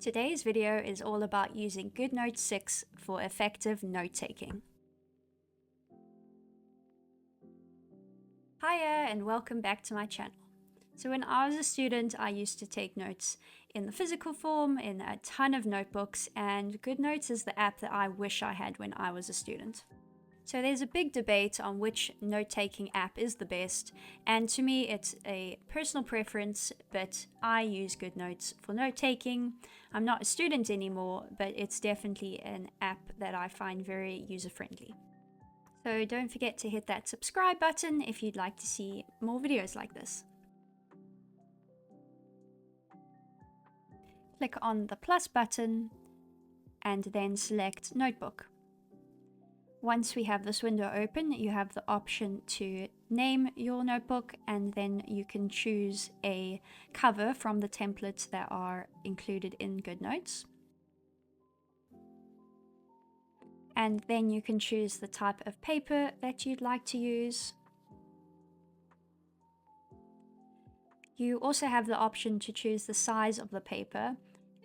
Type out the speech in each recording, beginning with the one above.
Today's video is all about using GoodNotes 6 for effective note-taking. Hiya and welcome back to my channel. So when I was a student, I used to take notes in the physical form, in a ton of notebooks, and GoodNotes is the app that I wish I had when I was a student. So there's a big debate on which note-taking app is the best, and to me it's a personal preference, but I use GoodNotes for note-taking. I'm not a student anymore, but it's definitely an app that I find very user-friendly. So don't forget to hit that subscribe button if you'd like to see more videos like this. Click on the plus button and then select Notebook. Once we have this window open, you have the option to name your notebook, and then you can choose a cover from the templates that are included in GoodNotes. And then you can choose the type of paper that you'd like to use. You also have the option to choose the size of the paper,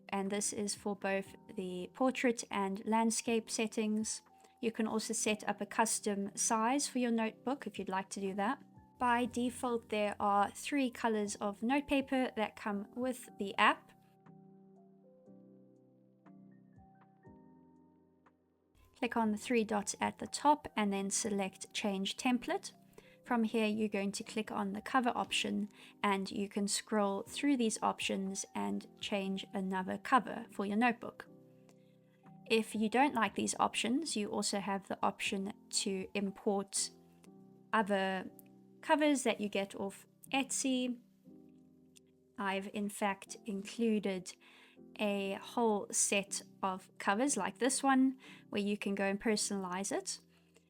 and this is for both the portrait and landscape settings. You can also set up a custom size for your notebook if you'd like to do that. By default, there are 3 colors of notepaper that come with the app. Click on the 3 dots at the top and then select Change Template. From here, you're going to click on the cover option and you can scroll through these options and change another cover for your notebook. If you don't like these options, you also have the option to import other covers that you get off Etsy. I've in fact included a whole set of covers like this one where you can go and personalize it.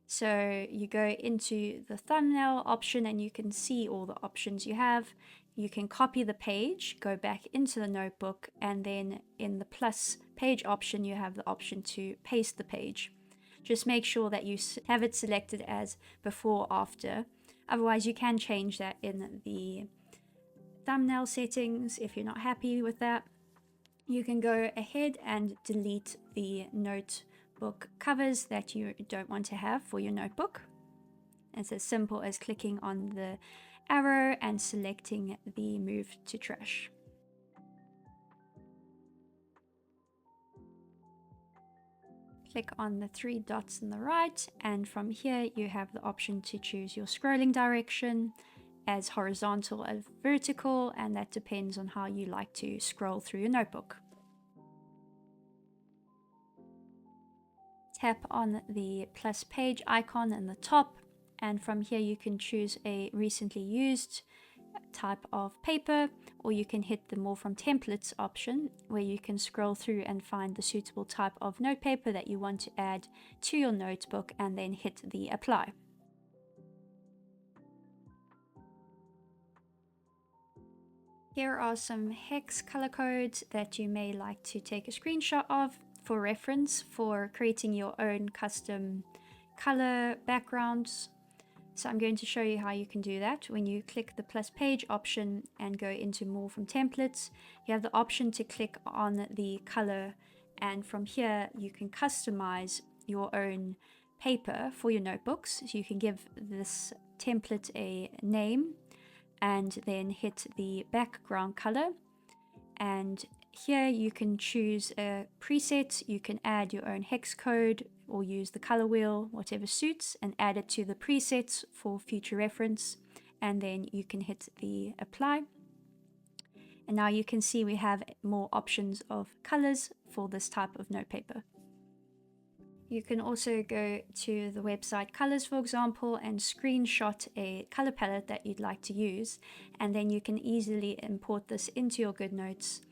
So you go into the thumbnail option and you can see all the options you have. You can copy the page, go back into the notebook, and then in the plus page option, you have the option to paste the page. Just make sure that you have it selected as before, after. Otherwise, you can change that in the thumbnail settings if you're not happy with that. You can go ahead and delete the notebook covers that you don't want to have for your notebook. It's as simple as clicking on the arrow and selecting the Move to Trash. Click on the 3 dots on the right, and from here you have the option to choose your scrolling direction as horizontal or vertical, and that depends on how you like to scroll through your notebook. Tap on the plus page icon in the top, and from here you can choose a recently used type of paper, or you can hit the More from Templates option where you can scroll through and find the suitable type of notepaper that you want to add to your notebook, and then hit the Apply. Here are some hex color codes that you may like to take a screenshot of for reference for creating your own custom color backgrounds. So I'm going to show you how you can do that. When you click the plus page option and go into More from Templates, you have the option to click on the color, and from here you can customize your own paper for your notebooks. So you can give this template a name and then hit the background color, and here you can choose a preset. You can add your own hex code or use the color wheel, whatever suits, and add it to the presets for future reference, and then you can hit the Apply. And now you can see we have more options of colors for this type of notepaper. You can also go to the website Colors, for example, and screenshot a color palette that you'd like to use, and then you can easily import this into your GoodNotes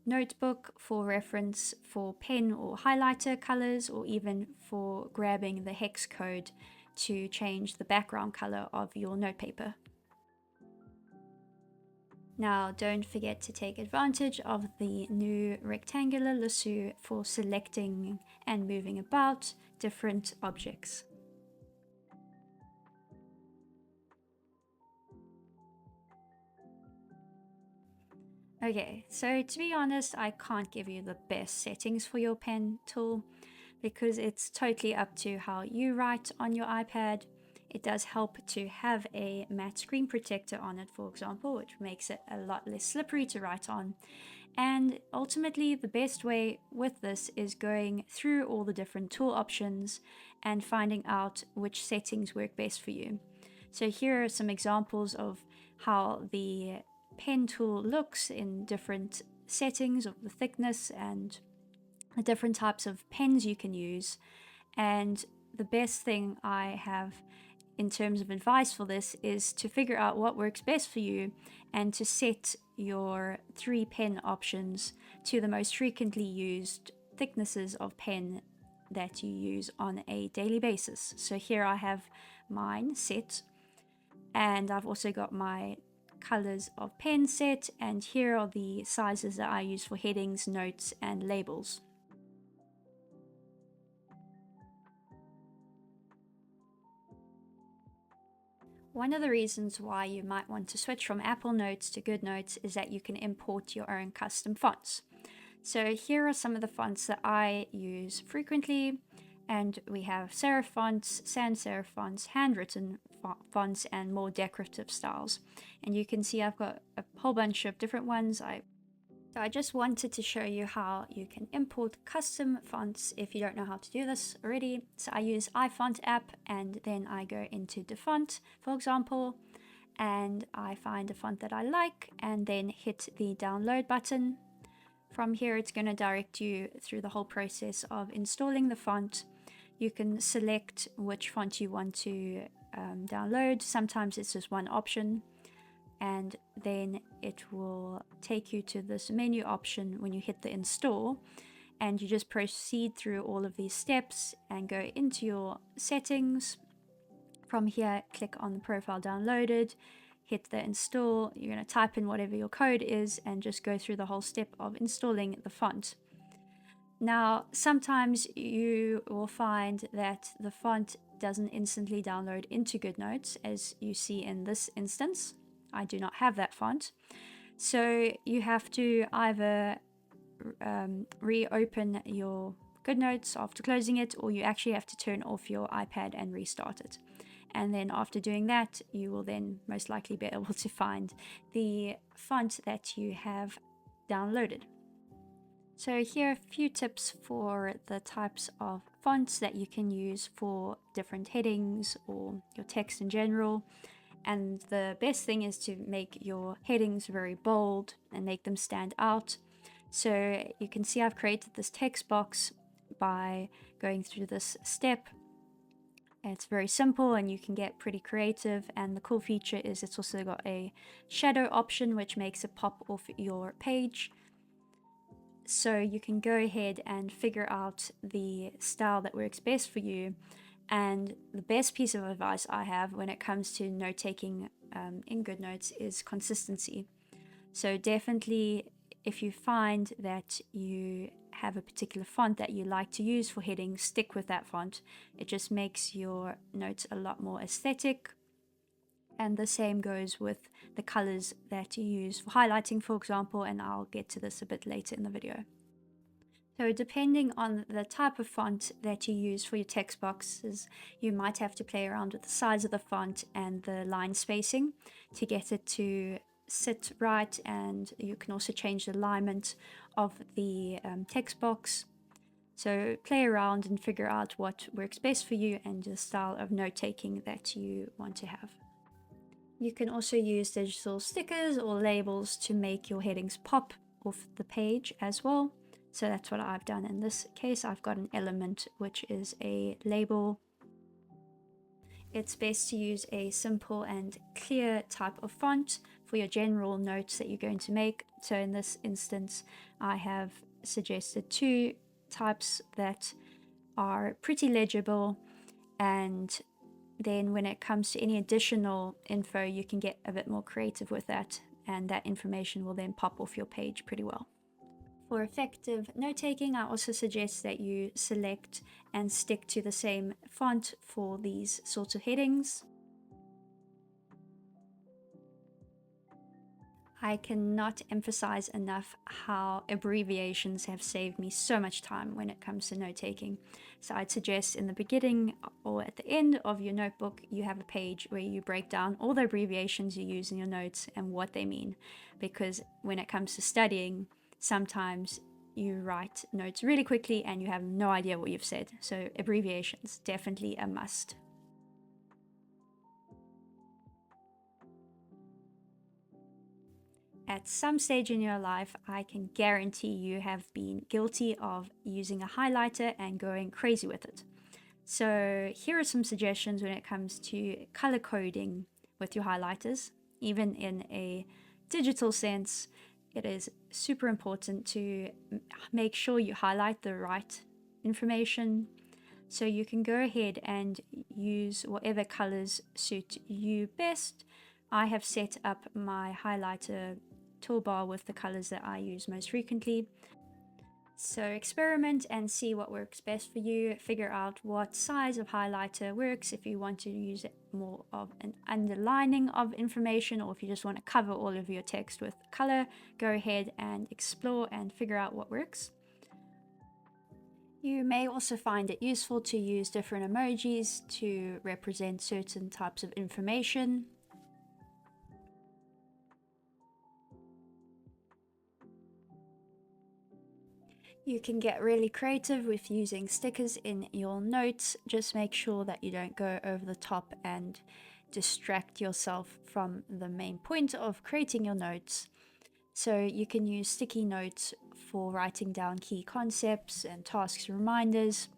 notebook for reference for pen or highlighter colors, or even for grabbing the hex code to change the background color of your notepaper. Now don't forget to take advantage of the new rectangular lasso for selecting and moving about different objects. Okay, so to be honest, I can't give you the best settings for your pen tool because it's totally up to how you write on your iPad. It does help to have a matte screen protector on it, for example, which makes it a lot less slippery to write on. And ultimately, the best way with this is going through all the different tool options and finding out which settings work best for you. So here are some examples of how the pen tool looks in different settings of the thickness and the different types of pens you can use. And the best thing I have in terms of advice for this is to figure out what works best for you and to set your 3 pen options to the most frequently used thicknesses of pen that you use on a daily basis. So here I have mine set, and I've also got my colors of pen set, and here are the sizes that I use for headings, notes, and labels. One of the reasons why you might want to switch from Apple Notes to GoodNotes is that you can import your own custom fonts. So here are some of the fonts that I use frequently, and we have serif fonts, sans serif fonts, handwritten fonts, and more decorative styles. And you can see I've got a whole bunch of different ones. So I just wanted to show you how you can import custom fonts if you don't know how to do this already. So I use iFont app, and then I go into the font, for example, and I find a font that I like and then hit the download button. From here, it's going to direct you through the whole process of installing the font. You can select which font you want to download. Sometimes it's just one option, and then it will take you to this menu option when you hit the install, and you just proceed through all of these steps and go into your settings. From here, click on the profile downloaded, hit the install. You're going to type in whatever your code is and just go through the whole step of installing the font. Now, sometimes you will find that the font doesn't instantly download into GoodNotes, as you see in this instance. I do not have that font. So you have to either reopen your GoodNotes after closing it, or you actually have to turn off your iPad and restart it. And then after doing that, you will then most likely be able to find the font that you have downloaded. So here are a few tips for the types of fonts that you can use for different headings or your text in general. And the best thing is to make your headings very bold and make them stand out. So you can see I've created this text box by going through this step. It's very simple and you can get pretty creative, and the cool feature is it's also got a shadow option which makes it pop off your page. So you can go ahead and figure out the style that works best for you. And the best piece of advice I have when it comes to note-taking in GoodNotes is consistency. So definitely, if you find that you have a particular font that you like to use for headings, stick with that font. It just makes your notes a lot more aesthetic. And the same goes with the colors that you use for highlighting, for example, and I'll get to this a bit later in the video. So depending on the type of font that you use for your text boxes, you might have to play around with the size of the font and the line spacing to get it to sit right, and you can also change the alignment of the text box. So play around and figure out what works best for you and the style of note-taking that you want to have. You can also use digital stickers or labels to make your headings pop off the page as well. So that's what I've done in this case. I've got an element which is a label. It's best to use a simple and clear type of font for your general notes that you're going to make. So in this instance, I have suggested 2 types that are pretty legible, and then when it comes to any additional info, you can get a bit more creative with that, and that information will then pop off your page pretty well. For effective note-taking, I also suggest that you select and stick to the same font for these sorts of headings. I cannot emphasize enough how abbreviations have saved me so much time when it comes to note taking. So I'd suggest in the beginning or at the end of your notebook, you have a page where you break down all the abbreviations you use in your notes and what they mean. Because when it comes to studying, sometimes you write notes really quickly and you have no idea what you've said. So abbreviations, definitely a must. At some stage in your life, I can guarantee you have been guilty of using a highlighter and going crazy with it. So here are some suggestions when it comes to color coding with your highlighters. Even in a digital sense, it is super important to make sure you highlight the right information. So you can go ahead and use whatever colors suit you best. I have set up my highlighter toolbar with the colors that I use most frequently. So experiment and see what works best for you. Figure out what size of highlighter works if you want to use it more of an underlining of information, or if you just want to cover all of your text with color. Go ahead and explore and figure out what works. You may also find it useful to use different emojis to represent certain types of information. You can get really creative with using stickers in your notes. Just make sure that you don't go over the top and distract yourself from the main point of creating your notes. So you can use sticky notes for writing down key concepts and tasks reminders.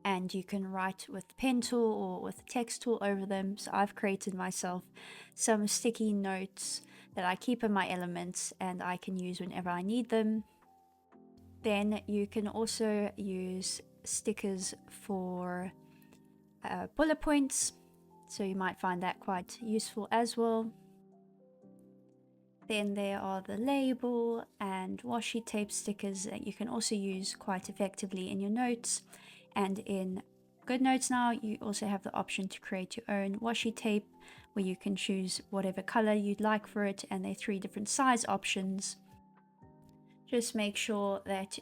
And you can write with the pen tool or with the text tool over them. So I've created myself some sticky notes that I keep in my elements and I can use whenever I need them. Then you can also use stickers for bullet points, so you might find that quite useful as well. Then there are the label and washi tape stickers that you can also use quite effectively in your notes. And in GoodNotes now, you also have the option to create your own washi tape where you can choose whatever color you'd like for it, and there are 3 different size options. Just make sure that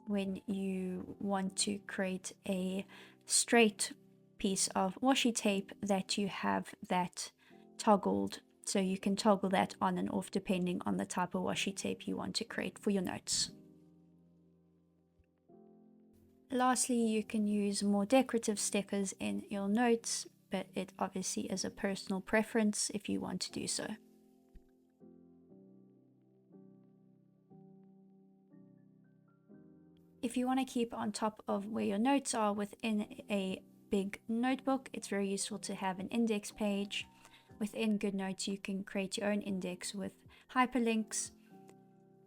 when you want to create a straight piece of washi tape that you have that toggled, so you can toggle that on and off depending on the type of washi tape you want to create for your notes. Lastly, you can use more decorative stickers in your notes, but it obviously is a personal preference if you want to do so. If you want to keep on top of where your notes are within a big notebook, it's very useful to have an index page. Within GoodNotes, you can create your own index with hyperlinks.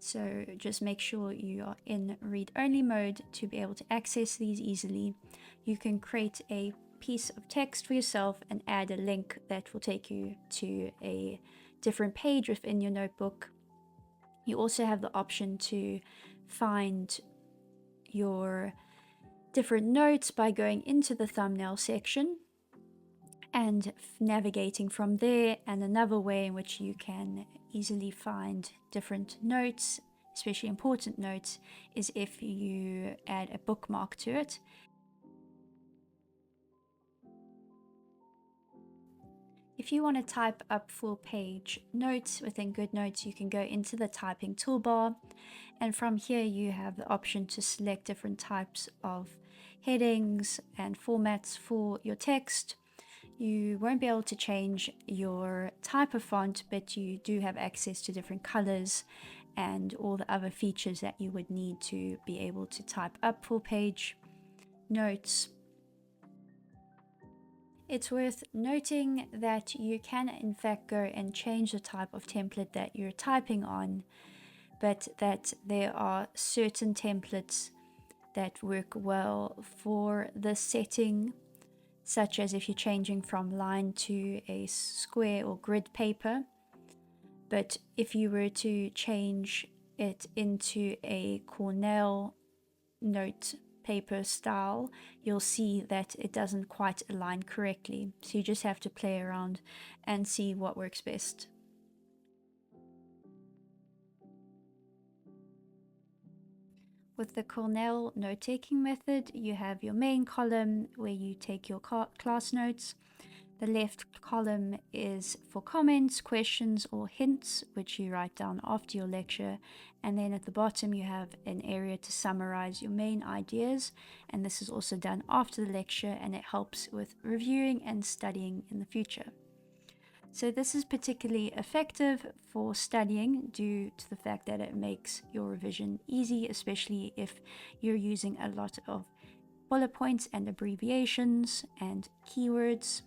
So just make sure you are in read-only mode to be able to access these easily. You can create a piece of text for yourself and add a link that will take you to a different page within your notebook. You also have the option to find your different notes by going into the thumbnail section and navigating from there. And another way in which you can easily find different notes, especially important notes, is if you add a bookmark to it. If you want to type up full page notes within GoodNotes, you can go into the typing toolbar, and from here you have the option to select different types of headings and formats for your text. You won't be able to change your type of font, but you do have access to different colors and all the other features that you would need to be able to type up full page notes. It's worth noting that you can in fact go and change the type of template that you're typing on, but that there are certain templates that work well for this setting, such as if you're changing from line to a square or grid paper. But if you were to change it into a Cornell note paper style, you'll see that it doesn't quite align correctly. So you just have to play around and see what works best. With the Cornell note-taking method, you have your main column where you take your class notes. The left column is for comments, questions, or hints, which you write down after your lecture. And then at the bottom, you have an area to summarize your main ideas. And this is also done after the lecture, and it helps with reviewing and studying in the future. So this is particularly effective for studying due to the fact that it makes your revision easy, especially if you're using a lot of bullet points and abbreviations and keywords.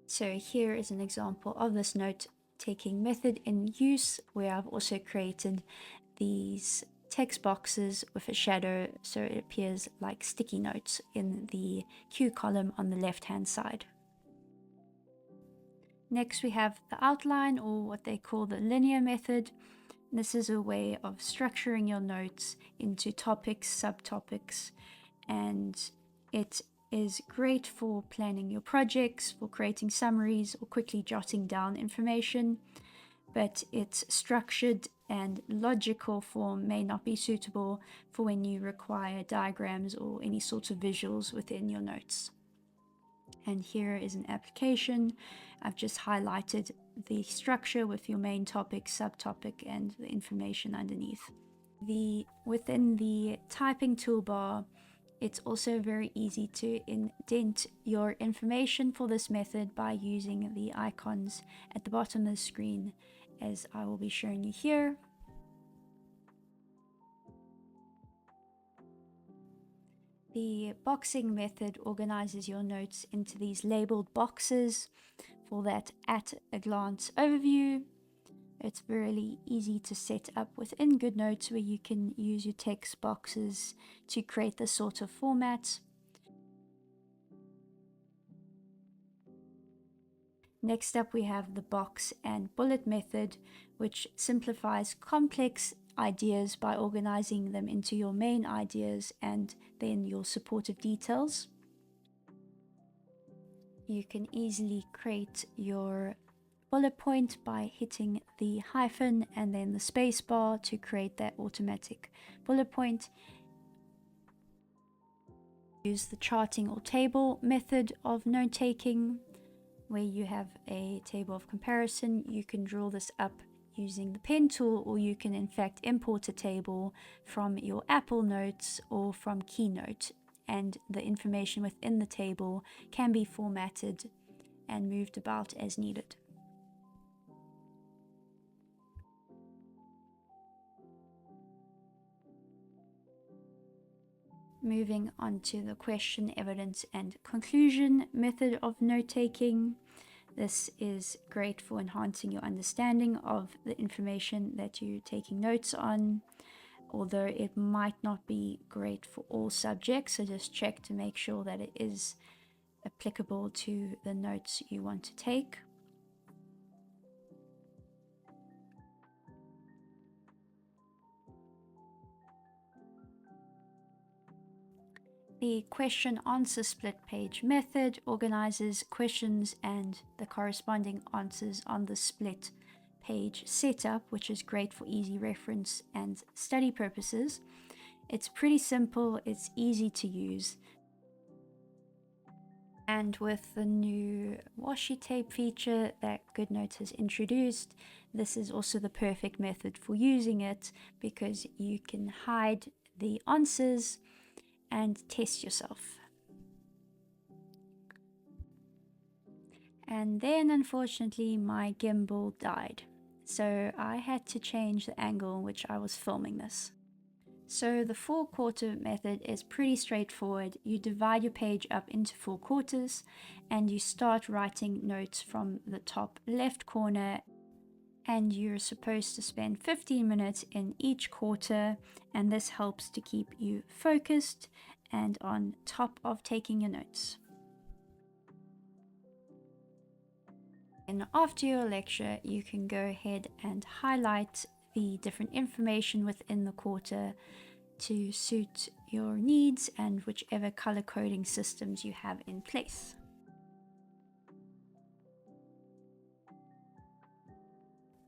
So here is an example of this note-taking method in use, where I've also created these text boxes with a shadow so it appears like sticky notes in the Q column on the left-hand side. Next we have the outline, or what they call the linear method. This is a way of structuring your notes into topics, subtopics, and it is great for planning your projects, for creating summaries, or quickly jotting down information, but its structured and logical form may not be suitable for when you require diagrams or any sort of visuals within your notes. And here is an application. I've just highlighted the structure with your main topic, subtopic, and the information underneath. Within the typing toolbar, it's also very easy to indent your information for this method by using the icons at the bottom of the screen, as I will be showing you here. The boxing method organizes your notes into these labeled boxes for that at a glance overview. It's really easy to set up within GoodNotes, where you can use your text boxes to create this sort of format. Next up, we have the box and bullet method, which simplifies complex ideas by organizing them into your main ideas and then your supportive details. You can easily create your bullet point by hitting the hyphen and then the space bar to create that automatic bullet point. Use the charting or table method of note taking, where you have a table of comparison. You can draw this up using the pen tool, or you can in fact import a table from your Apple Notes or from Keynote, and the information within the table can be formatted and moved about as needed. Moving on to the question, evidence, and conclusion method of note-taking. This is great for enhancing your understanding of the information that you're taking notes on, although it might not be great for all subjects, so just check to make sure that it is applicable to the notes you want to take. The question answer split page method organizes questions and the corresponding answers on the split page setup, which is great for easy reference and study purposes. It's pretty simple, it's easy to use. And with the new washi tape feature that GoodNotes has introduced, this is also the perfect method for using it, because you can hide the answers and test yourself. And then unfortunately my gimbal died, so I had to change the angle in which I was filming this. So the 4-quarter method is pretty straightforward. You divide your page up into 4 quarters and you start writing notes from the top left corner, and you're supposed to spend 15 minutes in each quarter, and this helps to keep you focused and on top of taking your notes. And after your lecture, you can go ahead and highlight the different information within the quarter to suit your needs and whichever color coding systems you have in place.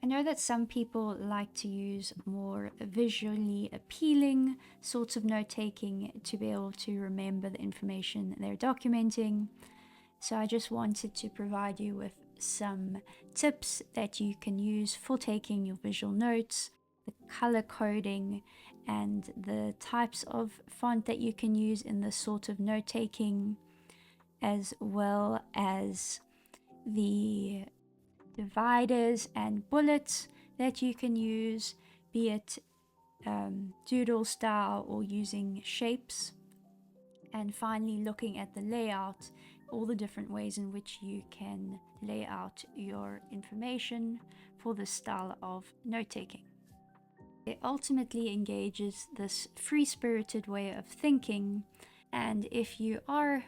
I know that some people like to use more visually appealing sorts of note-taking to be able to remember the information they're documenting. So I just wanted to provide you with some tips that you can use for taking your visual notes, the color coding, and the types of font that you can use in this sort of note-taking, as well as the dividers and bullets that you can use, be it doodle style or using shapes. And finally, looking at the layout, all the different ways in which you can lay out your information for this style of note-taking. It ultimately engages this free-spirited way of thinking, and if you are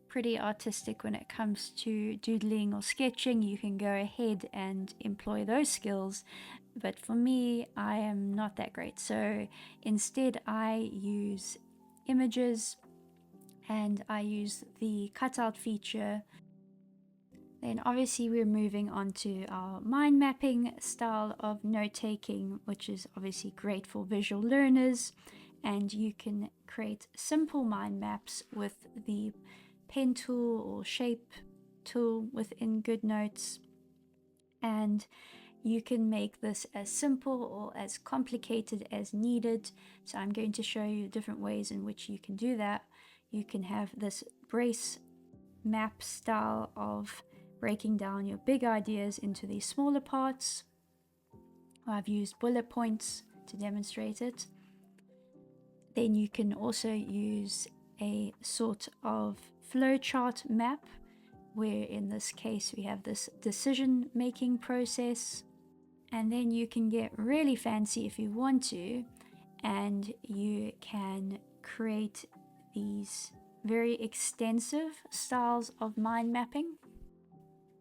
pretty artistic when it comes to doodling or sketching, you can go ahead and employ those skills. But for me, I am not that great, so instead I use images and I use the cutout feature. Then obviously we're moving on to our mind mapping style of note-taking, which is obviously great for visual learners, and you can create simple mind maps with the pen tool or shape tool within GoodNotes, and you can make this as simple or as complicated as needed. So I'm going to show you different ways in which you can do that. You can have this brace map style of breaking down your big ideas into these smaller parts. I've used bullet points to demonstrate it. Then you can also use a sort of flowchart map, where in this case we have this decision making process. And then you can get really fancy if you want to, and you can create these very extensive styles of mind mapping.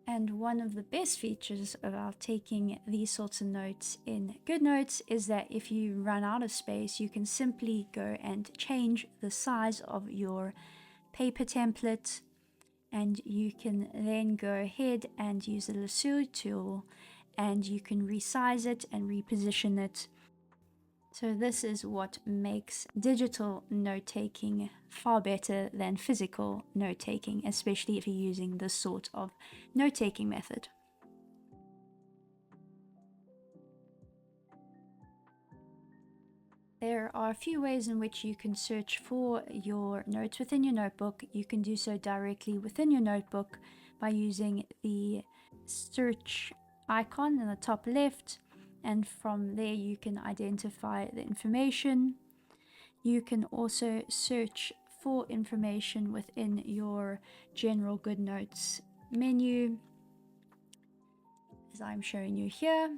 And one of the best features about taking these sorts of notes in GoodNotes is that if you run out of space, you can simply go and change the size of your paper template, and you can then go ahead and use the lasso tool and you can resize it and reposition it. So this is what makes digital note-taking far better than physical note-taking, especially if you're using this sort of note-taking method. There are a few ways in which you can search for your notes within your notebook. You can do so directly within your notebook by using the search icon in the top left, and from there you can identify the information. You can also search for information within your general GoodNotes menu, as I'm showing you here.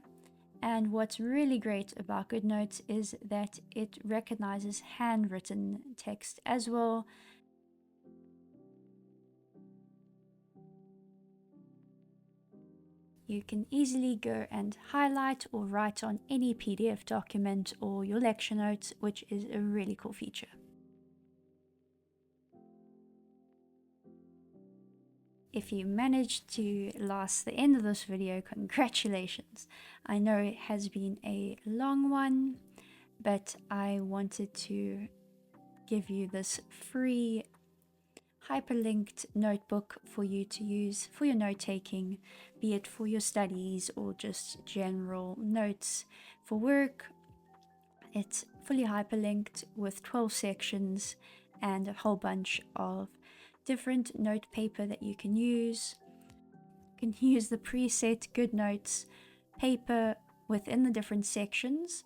And what's really great about GoodNotes is that it recognizes handwritten text as well. You can easily go and highlight or write on any PDF document or your lecture notes, which is a really cool feature. If you managed to last the end of this video, congratulations. I know it has been a long one, but I wanted to give you this free hyperlinked notebook for you to use for your note-taking, be it for your studies or just general notes for work. It's fully hyperlinked with 12 sections and a whole bunch of different note paper that you can use. You can use the preset GoodNotes paper within the different sections,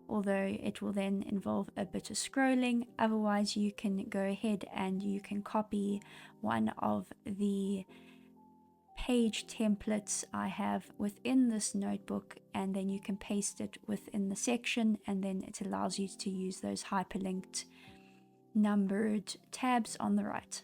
although it will then involve a bit of scrolling. Otherwise, you can go ahead and you can copy one of the page templates I have within this notebook, and then you can paste it within the section, and then it allows you to use those hyperlinked numbered tabs on the right.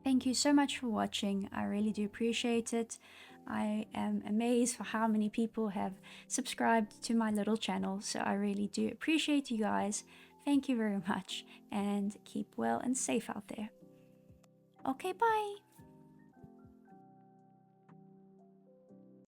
Thank you so much for watching. I really do appreciate it. I am amazed for how many people have subscribed to my little channel, so I really do appreciate you guys. Thank you very much, and keep well and safe out there. Okay, bye!